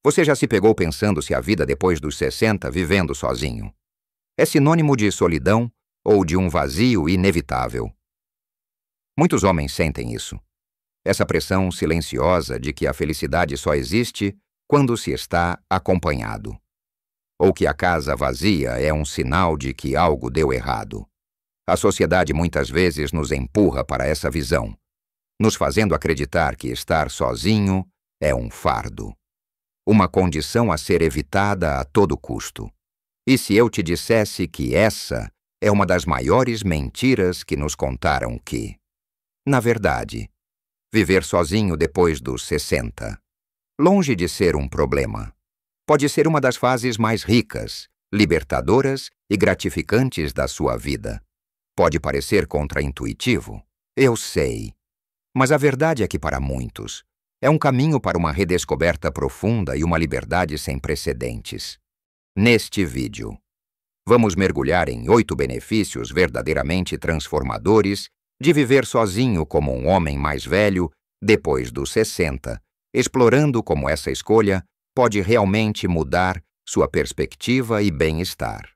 Você já se pegou pensando se a vida depois dos 60 vivendo sozinho é sinônimo de solidão ou de um vazio inevitável? Muitos homens sentem isso. Essa pressão silenciosa de que a felicidade só existe quando se está acompanhado. Ou que a casa vazia é um sinal de que algo deu errado. A sociedade muitas vezes nos empurra para essa visão, nos fazendo acreditar que estar sozinho é um fardo, uma condição a ser evitada a todo custo. E se eu te dissesse que essa é uma das maiores mentiras que nos contaram que, na verdade, viver sozinho depois dos 60, longe de ser um problema, pode ser uma das fases mais ricas, libertadoras e gratificantes da sua vida. Pode parecer contraintuitivo, eu sei, mas a verdade é que para muitos é um caminho para uma redescoberta profunda e uma liberdade sem precedentes. Neste vídeo, vamos mergulhar em 8 benefícios verdadeiramente transformadores de viver sozinho como um homem mais velho depois dos 60, explorando como essa escolha pode realmente mudar sua perspectiva e bem-estar.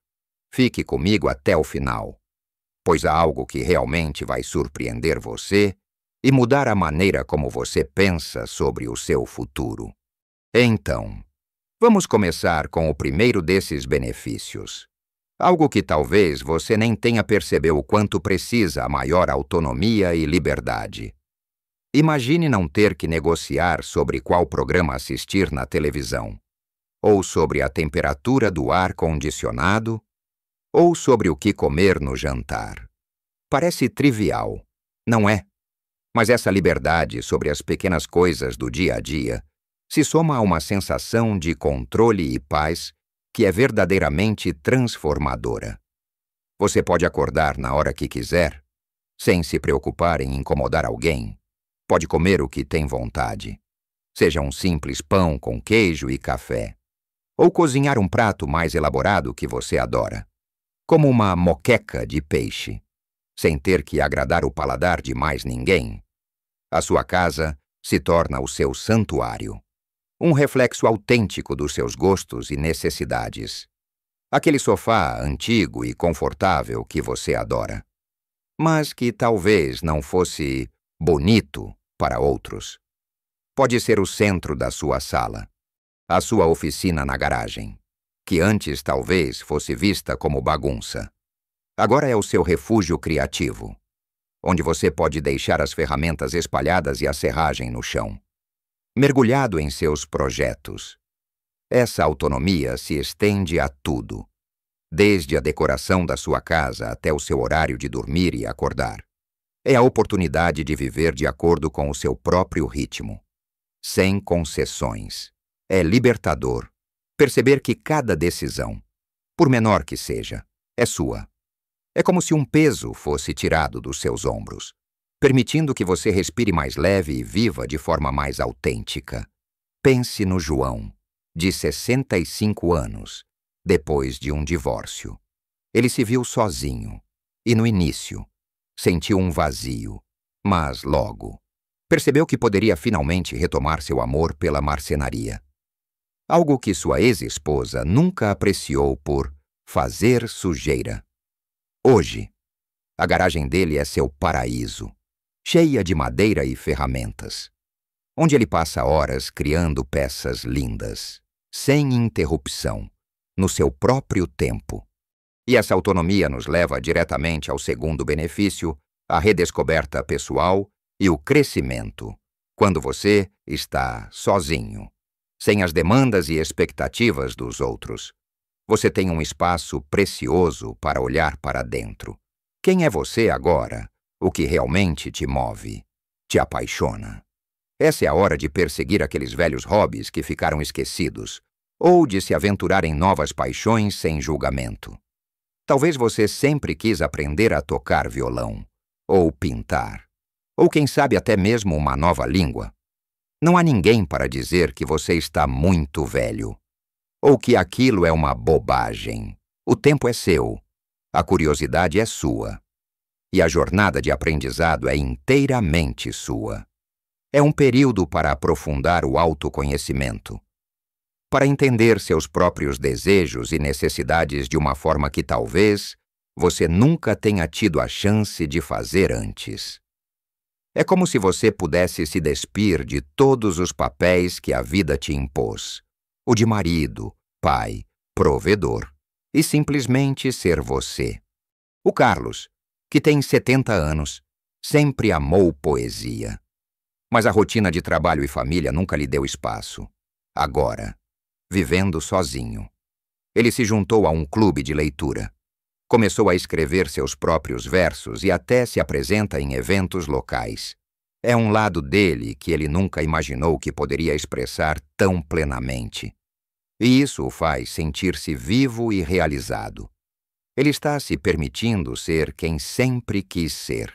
Fique comigo até o final, pois há algo que realmente vai surpreender você e mudar a maneira como você pensa sobre o seu futuro. Então, vamos começar com o primeiro desses benefícios. Algo que talvez você nem tenha percebido o quanto precisa a maior autonomia e liberdade. Imagine não ter que negociar sobre qual programa assistir na televisão, ou sobre a temperatura do ar-condicionado, ou sobre o que comer no jantar. Parece trivial, não é? Mas essa liberdade sobre as pequenas coisas do dia a dia se soma a uma sensação de controle e paz que é verdadeiramente transformadora. Você pode acordar na hora que quiser, sem se preocupar em incomodar alguém. Pode comer o que tem vontade, seja um simples pão com queijo e café, ou cozinhar um prato mais elaborado que você adora, como uma moqueca de peixe, sem ter que agradar o paladar de mais ninguém. A sua casa se torna o seu santuário, um reflexo autêntico dos seus gostos e necessidades. Aquele sofá antigo e confortável que você adora, mas que talvez não fosse bonito para outros. Pode ser o centro da sua sala, a sua oficina na garagem, que antes talvez fosse vista como bagunça. Agora é o seu refúgio criativo, onde você pode deixar as ferramentas espalhadas e a serragem no chão, mergulhado em seus projetos. Essa autonomia se estende a tudo, desde a decoração da sua casa até o seu horário de dormir e acordar. É a oportunidade de viver de acordo com o seu próprio ritmo, sem concessões. É libertador perceber que cada decisão, por menor que seja, é sua. É como se um peso fosse tirado dos seus ombros, permitindo que você respire mais leve e viva de forma mais autêntica. Pense no João, de 65 anos, depois de um divórcio. Ele se viu sozinho, e no início, sentiu um vazio, mas logo percebeu que poderia finalmente retomar seu amor pela marcenaria. Algo que sua ex-esposa nunca apreciou por fazer sujeira. Hoje, a garagem dele é seu paraíso, cheia de madeira e ferramentas, onde ele passa horas criando peças lindas, sem interrupção, no seu próprio tempo. E essa autonomia nos leva diretamente ao segundo benefício, a redescoberta pessoal e o crescimento, quando você está sozinho, sem as demandas e expectativas dos outros. Você tem um espaço precioso para olhar para dentro. Quem é você agora? O que realmente te move, te apaixona? Essa é a hora de perseguir aqueles velhos hobbies que ficaram esquecidos, ou de se aventurar em novas paixões sem julgamento. Talvez você sempre quis aprender a tocar violão, ou pintar, ou quem sabe até mesmo uma nova língua. Não há ninguém para dizer que você está muito velho, ou que aquilo é uma bobagem. O tempo é seu, a curiosidade é sua, e a jornada de aprendizado é inteiramente sua. É um período para aprofundar o autoconhecimento, para entender seus próprios desejos e necessidades de uma forma que talvez você nunca tenha tido a chance de fazer antes. É como se você pudesse se despir de todos os papéis que a vida te impôs, o de marido, pai, provedor, e simplesmente ser você. O Carlos, que tem 70 anos, sempre amou poesia. Mas a rotina de trabalho e família nunca lhe deu espaço. Agora, vivendo sozinho, ele se juntou a um clube de leitura. Começou a escrever seus próprios versos e até se apresenta em eventos locais. É um lado dele que ele nunca imaginou que poderia expressar tão plenamente. E isso o faz sentir-se vivo e realizado. Ele está se permitindo ser quem sempre quis ser.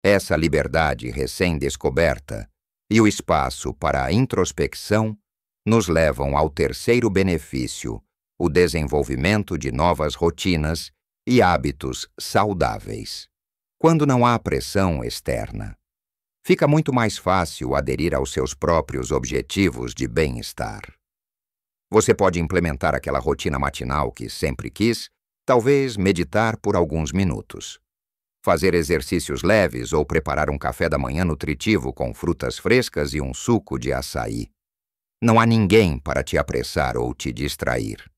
Essa liberdade recém-descoberta e o espaço para a introspecção nos levam ao terceiro benefício, o desenvolvimento de novas rotinas e hábitos saudáveis. Quando não há pressão externa, fica muito mais fácil aderir aos seus próprios objetivos de bem-estar. Você pode implementar aquela rotina matinal que sempre quis, talvez meditar por alguns minutos. Fazer exercícios leves ou preparar um café da manhã nutritivo com frutas frescas e um suco de açaí. Não há ninguém para te apressar ou te distrair.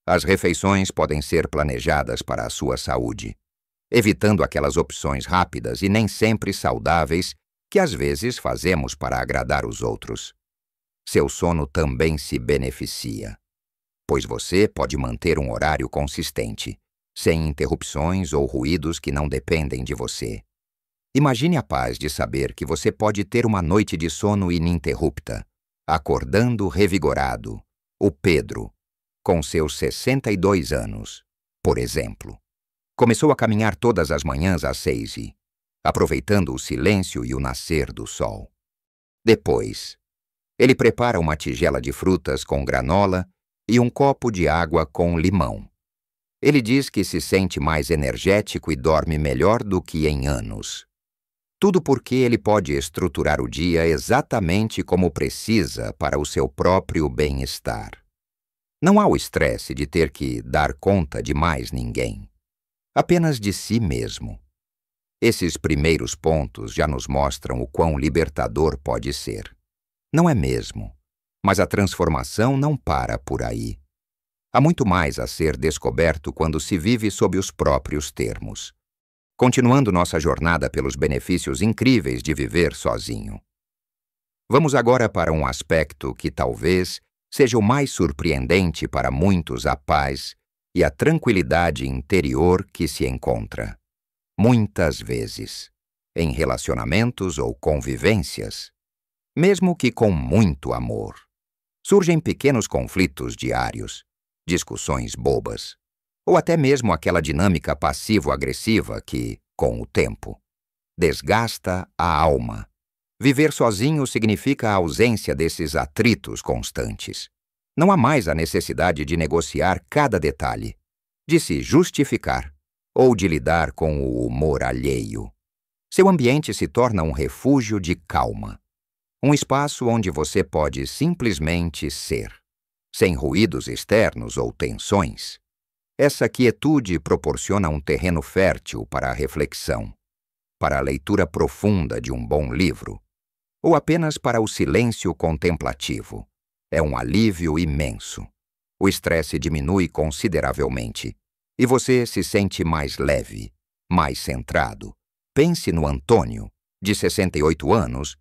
As refeições podem ser planejadas para a sua saúde, evitando aquelas opções rápidas e nem sempre saudáveis que às vezes fazemos para agradar os outros. Seu sono também se beneficia, pois você pode manter um horário consistente, sem interrupções ou ruídos que não dependem de você. Imagine a paz de saber que você pode ter uma noite de sono ininterrupta, acordando revigorado. O Pedro, com seus 62 anos, por exemplo, começou a caminhar todas as manhãs às 6, aproveitando o silêncio e o nascer do sol. Depois, ele prepara uma tigela de frutas com granola e um copo de água com limão. Ele diz que se sente mais energético e dorme melhor do que em anos. Tudo porque ele pode estruturar o dia exatamente como precisa para o seu próprio bem-estar. Não há o estresse de ter que dar conta de mais ninguém, apenas de si mesmo. Esses primeiros pontos já nos mostram o quão libertador pode ser. Não é mesmo? Mas a transformação não para por aí. Há muito mais a ser descoberto quando se vive sob os próprios termos. Continuando nossa jornada pelos benefícios incríveis de viver sozinho. Vamos agora para um aspecto que talvez seja o mais surpreendente para muitos: a paz e a tranquilidade interior que se encontra, muitas vezes, em relacionamentos ou convivências, mesmo que com muito amor. Surgem pequenos conflitos diários, discussões bobas, ou até mesmo aquela dinâmica passivo-agressiva que, com o tempo, desgasta a alma. Viver sozinho significa a ausência desses atritos constantes. Não há mais a necessidade de negociar cada detalhe, de se justificar ou de lidar com o humor alheio. Seu ambiente se torna um refúgio de calma, um espaço onde você pode simplesmente ser, sem ruídos externos ou tensões. Essa quietude proporciona um terreno fértil para a reflexão, para a leitura profunda de um bom livro, ou apenas para o silêncio contemplativo. É um alívio imenso. O estresse diminui consideravelmente e você se sente mais leve, mais centrado. Pense no Antônio, de 68 anos.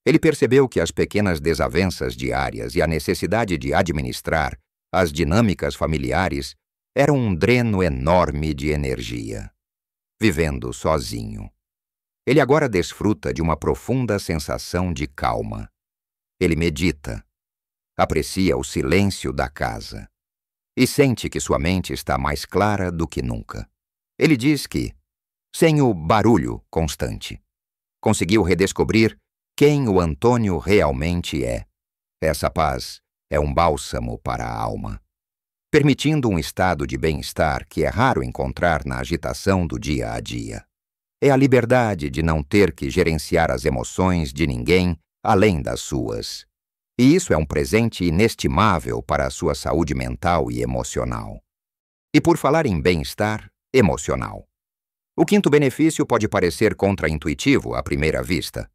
Ele percebeu que as pequenas desavenças diárias e a necessidade de administrar as dinâmicas familiares eram um dreno enorme de energia. Vivendo sozinho, ele agora desfruta de uma profunda sensação de calma. Ele medita, aprecia o silêncio da casa e sente que sua mente está mais clara do que nunca. Ele diz que, sem o barulho constante, conseguiu redescobrir quem o Antônio realmente é. Essa paz é um bálsamo para a alma, permitindo um estado de bem-estar que é raro encontrar na agitação do dia a dia. É a liberdade de não ter que gerenciar as emoções de ninguém além das suas. E isso é um presente inestimável para a sua saúde mental e emocional. E por falar em bem-estar emocional, o quinto benefício pode parecer contraintuitivo à primeira vista,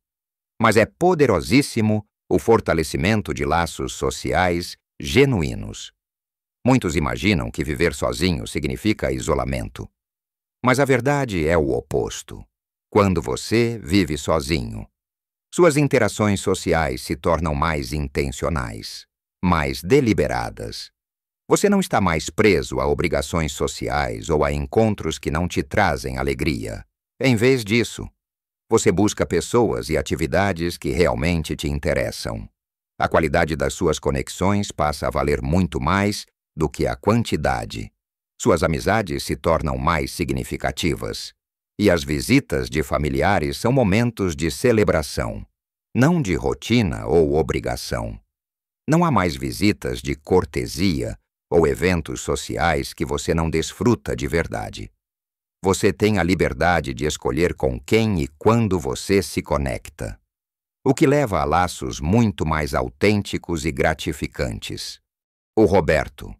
mas é poderosíssimo o fortalecimento de laços sociais genuínos. Muitos imaginam que viver sozinho significa isolamento. Mas a verdade é o oposto. Quando você vive sozinho, suas interações sociais se tornam mais intencionais, mais deliberadas. Você não está mais preso a obrigações sociais ou a encontros que não te trazem alegria. Em vez disso, você busca pessoas e atividades que realmente te interessam. A qualidade das suas conexões passa a valer muito mais do que a quantidade. Suas amizades se tornam mais significativas. E as visitas de familiares são momentos de celebração, não de rotina ou obrigação. Não há mais visitas de cortesia ou eventos sociais que você não desfruta de verdade. Você tem a liberdade de escolher com quem e quando você se conecta, o que leva a laços muito mais autênticos e gratificantes. O Roberto,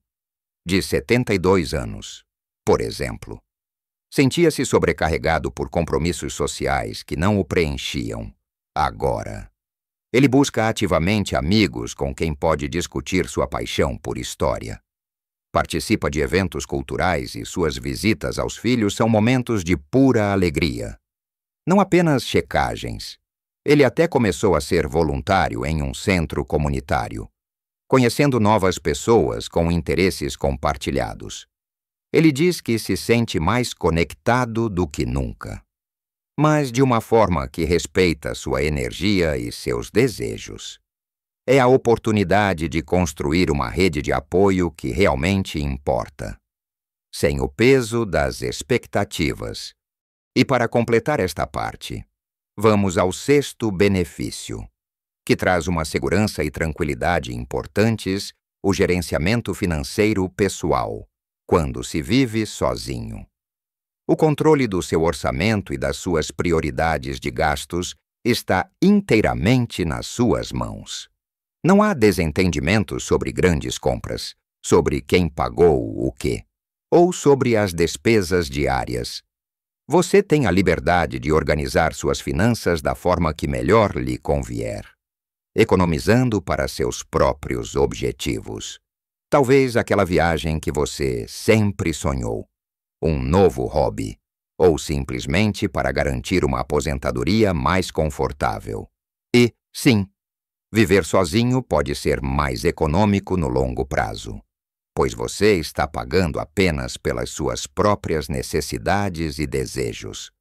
de 72 anos, por exemplo, sentia-se sobrecarregado por compromissos sociais que não o preenchiam. Agora, ele busca ativamente amigos com quem pode discutir sua paixão por história. Participa de eventos culturais e suas visitas aos filhos são momentos de pura alegria. Não apenas checagens. Ele até começou a ser voluntário em um centro comunitário, conhecendo novas pessoas com interesses compartilhados. Ele diz que se sente mais conectado do que nunca, mas de uma forma que respeita sua energia e seus desejos. É a oportunidade de construir uma rede de apoio que realmente importa, sem o peso das expectativas. E para completar esta parte, vamos ao sexto benefício, que traz uma segurança e tranquilidade importantes: o gerenciamento financeiro pessoal, quando se vive sozinho. O controle do seu orçamento e das suas prioridades de gastos está inteiramente nas suas mãos. Não há desentendimentos sobre grandes compras, sobre quem pagou o quê, ou sobre as despesas diárias. Você tem a liberdade de organizar suas finanças da forma que melhor lhe convier, economizando para seus próprios objetivos. Talvez aquela viagem que você sempre sonhou, um novo hobby, ou simplesmente para garantir uma aposentadoria mais confortável. E, sim, viver sozinho pode ser mais econômico no longo prazo, pois você está pagando apenas pelas suas próprias necessidades e desejos,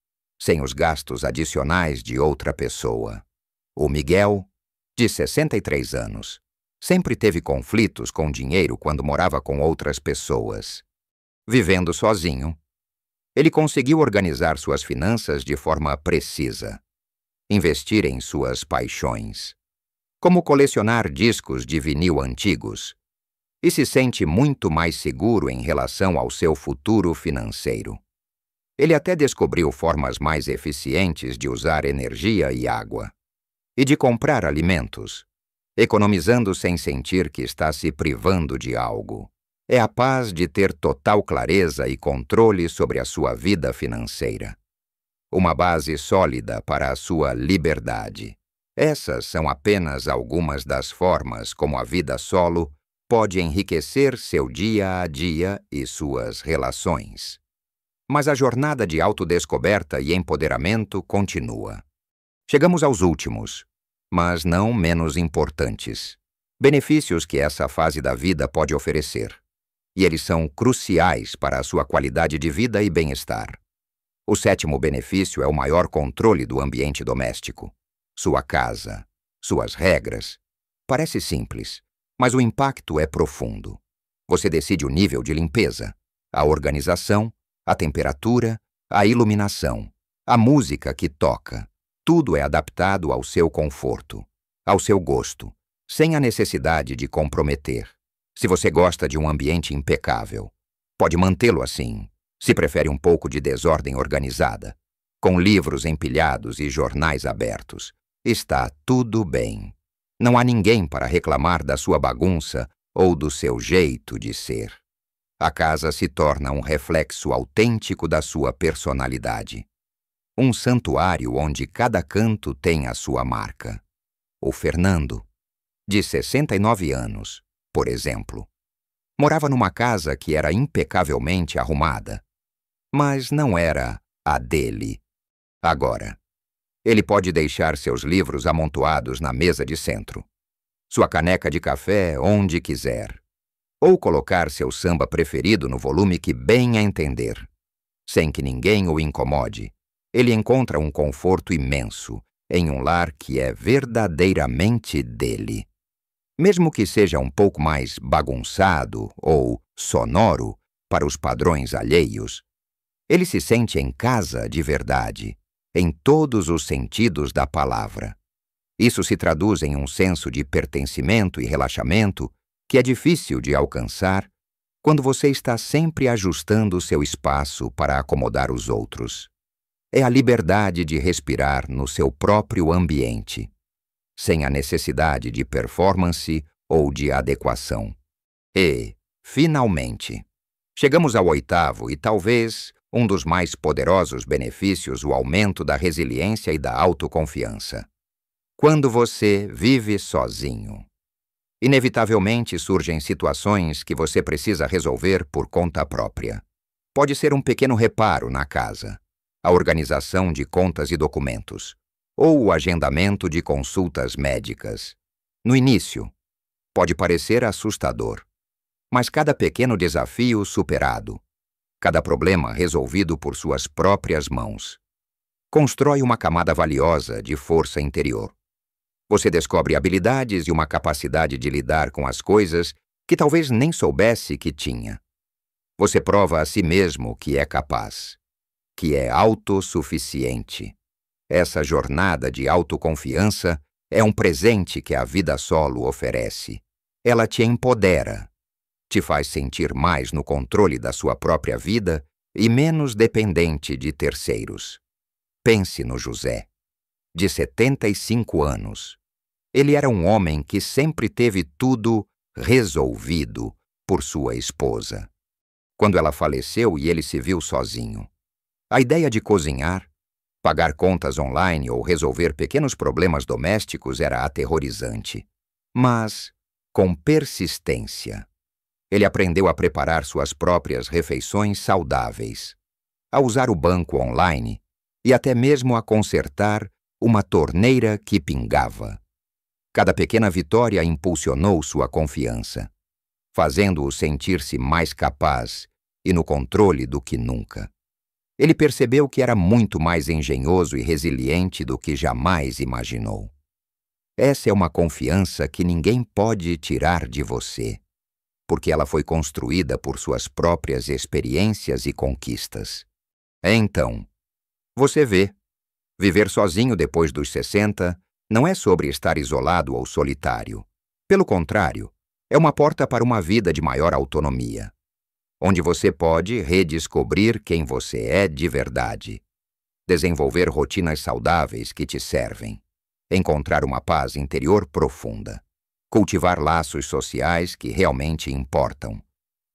sem os gastos adicionais de outra pessoa. O Miguel, de 63 anos, sempre teve conflitos com dinheiro quando morava com outras pessoas. Vivendo sozinho, ele conseguiu organizar suas finanças de forma precisa, investir em suas paixões, como colecionar discos de vinil antigos, e se sente muito mais seguro em relação ao seu futuro financeiro. Ele até descobriu formas mais eficientes de usar energia e água, e de comprar alimentos, economizando sem sentir que está se privando de algo. É a paz de ter total clareza e controle sobre a sua vida financeira. Uma base sólida para a sua liberdade. Essas são apenas algumas das formas como a vida solo pode enriquecer seu dia a dia e suas relações. Mas a jornada de autodescoberta e empoderamento continua. Chegamos aos últimos, mas não menos importantes, benefícios que essa fase da vida pode oferecer. E eles são cruciais para a sua qualidade de vida e bem-estar. O sétimo benefício é o maior controle do ambiente doméstico. Sua casa, suas regras. Parece simples, mas o impacto é profundo. Você decide o nível de limpeza, a organização, a temperatura, a iluminação, a música que toca. Tudo é adaptado ao seu conforto, ao seu gosto, sem a necessidade de comprometer. Se você gosta de um ambiente impecável, pode mantê-lo assim. Se prefere um pouco de desordem organizada, com livros empilhados e jornais abertos, está tudo bem. Não há ninguém para reclamar da sua bagunça ou do seu jeito de ser. A casa se torna um reflexo autêntico da sua personalidade. Um santuário onde cada canto tem a sua marca. O Fernando, de 69 anos, por exemplo, morava numa casa que era impecavelmente arrumada, mas não era a dele. Agora, ele pode deixar seus livros amontoados na mesa de centro, sua caneca de café onde quiser, ou colocar seu samba preferido no volume que bem a entender. Sem que ninguém o incomode, ele encontra um conforto imenso em um lar que é verdadeiramente dele. Mesmo que seja um pouco mais bagunçado ou sonoro para os padrões alheios, ele se sente em casa de verdade, em todos os sentidos da palavra. Isso se traduz em um senso de pertencimento e relaxamento que é difícil de alcançar quando você está sempre ajustando seu espaço para acomodar os outros. É a liberdade de respirar no seu próprio ambiente, sem a necessidade de performance ou de adequação. E, finalmente, chegamos ao 8º e talvez um dos mais poderosos benefícios, o aumento da resiliência e da autoconfiança. Quando você vive sozinho, inevitavelmente surgem situações que você precisa resolver por conta própria. Pode ser um pequeno reparo na casa, a organização de contas e documentos, ou o agendamento de consultas médicas. No início, pode parecer assustador, mas cada pequeno desafio superado, cada problema resolvido por suas próprias mãos, constrói uma camada valiosa de força interior. Você descobre habilidades e uma capacidade de lidar com as coisas que talvez nem soubesse que tinha. Você prova a si mesmo que é capaz, que é autossuficiente. Essa jornada de autoconfiança é um presente que a vida solo oferece. Ela te empodera, te faz sentir mais no controle da sua própria vida e menos dependente de terceiros. Pense no José, de 75 anos. Ele era um homem que sempre teve tudo resolvido por sua esposa. Quando ela faleceu e ele se viu sozinho, a ideia de cozinhar, pagar contas online ou resolver pequenos problemas domésticos era aterrorizante. Mas, com persistência, ele aprendeu a preparar suas próprias refeições saudáveis, a usar o banco online e até mesmo a consertar uma torneira que pingava. Cada pequena vitória impulsionou sua confiança, fazendo-o sentir-se mais capaz e no controle do que nunca. Ele percebeu que era muito mais engenhoso e resiliente do que jamais imaginou. Essa é uma confiança que ninguém pode tirar de você, porque ela foi construída por suas próprias experiências e conquistas. Então, você vê, viver sozinho depois dos 60 não é sobre estar isolado ou solitário. Pelo contrário, é uma porta para uma vida de maior autonomia, onde você pode redescobrir quem você é de verdade, desenvolver rotinas saudáveis que te servem, encontrar uma paz interior profunda, cultivar laços sociais que realmente importam,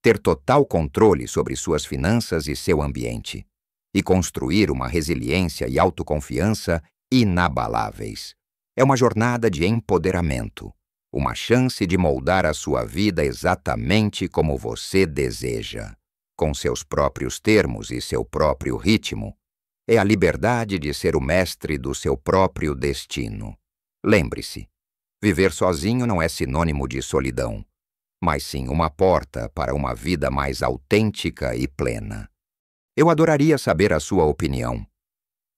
ter total controle sobre suas finanças e seu ambiente, e construir uma resiliência e autoconfiança inabaláveis. É uma jornada de empoderamento, uma chance de moldar a sua vida exatamente como você deseja, com seus próprios termos e seu próprio ritmo. É a liberdade de ser o mestre do seu próprio destino. Lembre-se, viver sozinho não é sinônimo de solidão, mas sim uma porta para uma vida mais autêntica e plena. Eu adoraria saber a sua opinião.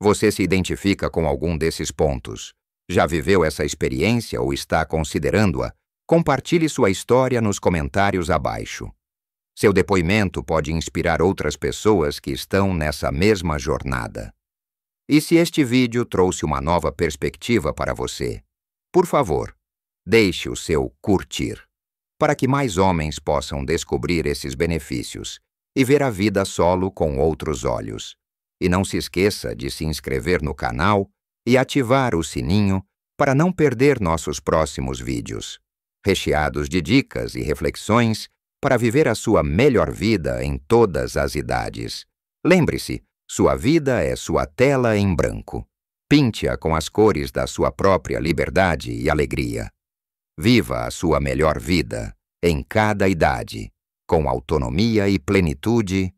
Você se identifica com algum desses pontos? Já viveu essa experiência ou está considerando-a? Compartilhe sua história nos comentários abaixo. Seu depoimento pode inspirar outras pessoas que estão nessa mesma jornada. E se este vídeo trouxe uma nova perspectiva para você, por favor, deixe o seu curtir, para que mais homens possam descobrir esses benefícios e ver a vida solo com outros olhos. E não se esqueça de se inscrever no canal e ativar o sininho para não perder nossos próximos vídeos, recheados de dicas e reflexões para viver a sua melhor vida em todas as idades. Lembre-se, sua vida é sua tela em branco. Pinte-a com as cores da sua própria liberdade e alegria. Viva a sua melhor vida, em cada idade, com autonomia e plenitude,